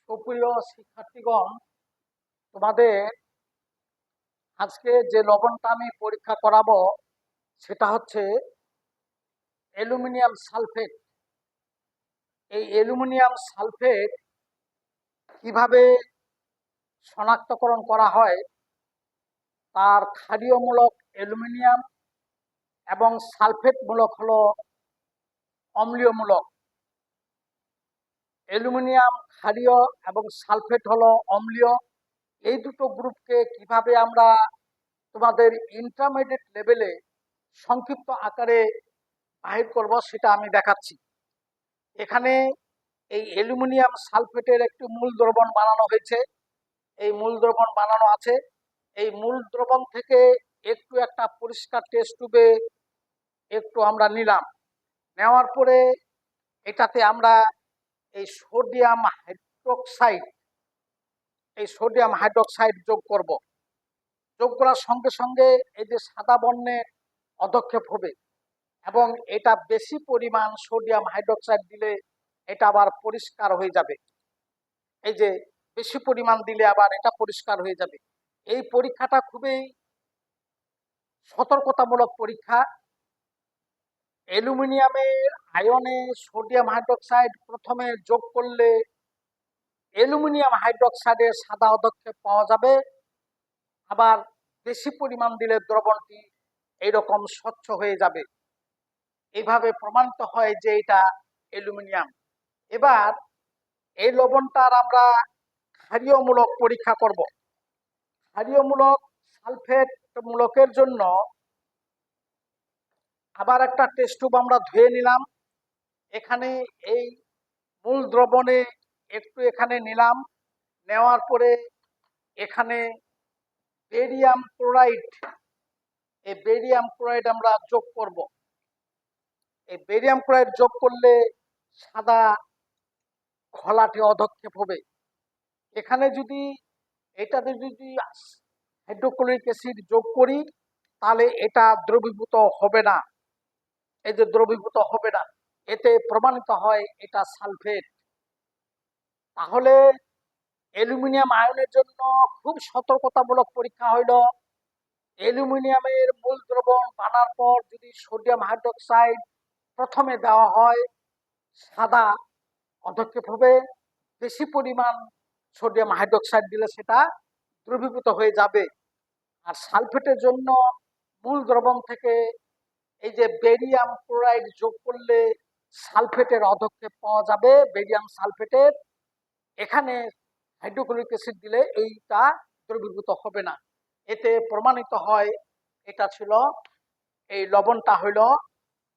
সুপ্রিয় শিক্ষার্থীগণ, তোমাদের আজকে যে লবণটা আমি পরীক্ষা করাবো সেটা হচ্ছে অ্যালুমিনিয়াম সালফেট। এই অ্যালুমিনিয়াম সালফেট কিভাবে শনাক্তকরণ করা হয়, তার ক্ষারীয়মূলক অ্যালুমিনিয়াম এবং সালফেটমূলক হলো অম্লীয়মূলক। অ্যালুমিনিয়াম ক্ষারীয় এবং সালফেট হলো অম্লীয়। এই দুটো গ্রুপকে কিভাবে আমরা তোমাদের ইন্টারমিডিয়েট লেভেলে সংক্ষিপ্ত আকারে বাহির করব সেটা আমি দেখাচ্ছি। এখানে এই অ্যালুমিনিয়াম সালফেটের একটি মূল দ্রবণ বানানো হয়েছে, এই মূল দ্রবণ বানানো আছে। এই মূল দ্রবণ থেকে একটু একটা পরিষ্কার টেস্ট টিউবে একটু আমরা নিলাম, নেওয়ার পরে এটাতে আমরা এই সোডিয়াম হাইড্রোক্সাইড যোগ করব। যোগ করার সঙ্গে সঙ্গে এই যে সাদা বর্ণের পদক্ষেপ হবে এবং এটা বেশি পরিমাণ সোডিয়াম হাইড্রোক্সাইড দিলে এটা আবার পরিষ্কার হয়ে যাবে। এই যে বেশি পরিমাণ দিলে আবার এটা পরিষ্কার হয়ে যাবে। এই পরীক্ষাটা খুবই সতর্কতামূলক পরীক্ষা। অ্যালুমিনিয়ামের আয়নে সোডিয়াম হাইড্রোক্সাইড প্রথমে যোগ করলে অ্যালুমিনিয়াম হাইড্রোক্সাইডের সাদা পদক্ষেপ পাওয়া যাবে, আবার বেশি পরিমাণ দিলে দ্রবণটি এইরকম স্বচ্ছ হয়ে যাবে। এইভাবে প্রমাণিত হয় যে এটা অ্যালুমিনিয়াম। এবার এই লবণটার আমরা ক্ষারীয়মূলক পরীক্ষা করব। ক্ষারীয়মূলক সালফেট মূলকের জন্য আবার একটা টেস্ট টিউব আমরা ধুয়ে নিলাম। এখানে এই মূল দ্রবণে একটু এখানে নিলাম, নেওয়ার পরে এখানে বেরিয়াম ক্লোরাইড, এই বেরিয়াম ক্লোরাইড আমরা যোগ করব। এই বেরিয়াম ক্লোরাইড যোগ করলে সাদা ঘোলাটে অধক্ষেপ হবে। এখানে যদি এটাতে যদি হাইড্রোক্লোরিক অ্যাসিড যোগ করি তাহলে এটা দ্রবীভূত হবে না। এই যে দ্রবীভূত হবে না, এতে প্রমাণিত হয় এটা সালফেট। তাহলে অ্যালুমিনিয়াম আয়নের জন্য খুব সতর্কতামূলক পরীক্ষা হইল, অ্যালুমিনিয়ামের মূল দ্রবণ বানার পর যদি সোডিয়াম হাইড্রোক্সাইড প্রথমে দেওয়া হয়, সাদা পদক্ষেপ হবে। বেশি পরিমাণ সোডিয়াম হাইড্রোক্সাইড দিলে সেটা দ্রবীভূত হয়ে যাবে। আর সালফেটের জন্য মূল দ্রবণ থেকে এই যে বেরিয়াম ক্লোরাইড যোগ করলে সালফেটের অধক্ষেপ পাওয়া যাবে, বেরিয়াম সালফেটের। এখানে হাইড্রোক্লোরিক অ্যাসিড দিলে এইটা দ্রবীভূত হবে না। এতে প্রমাণিত হয় এটা ছিল, এই লবণটা হইল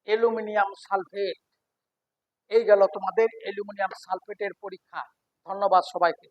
অ্যালুমিনিয়াম সালফেট। এই গেল তোমাদের অ্যালুমিনিয়াম সালফেটের পরীক্ষা। ধন্যবাদ সবাইকে।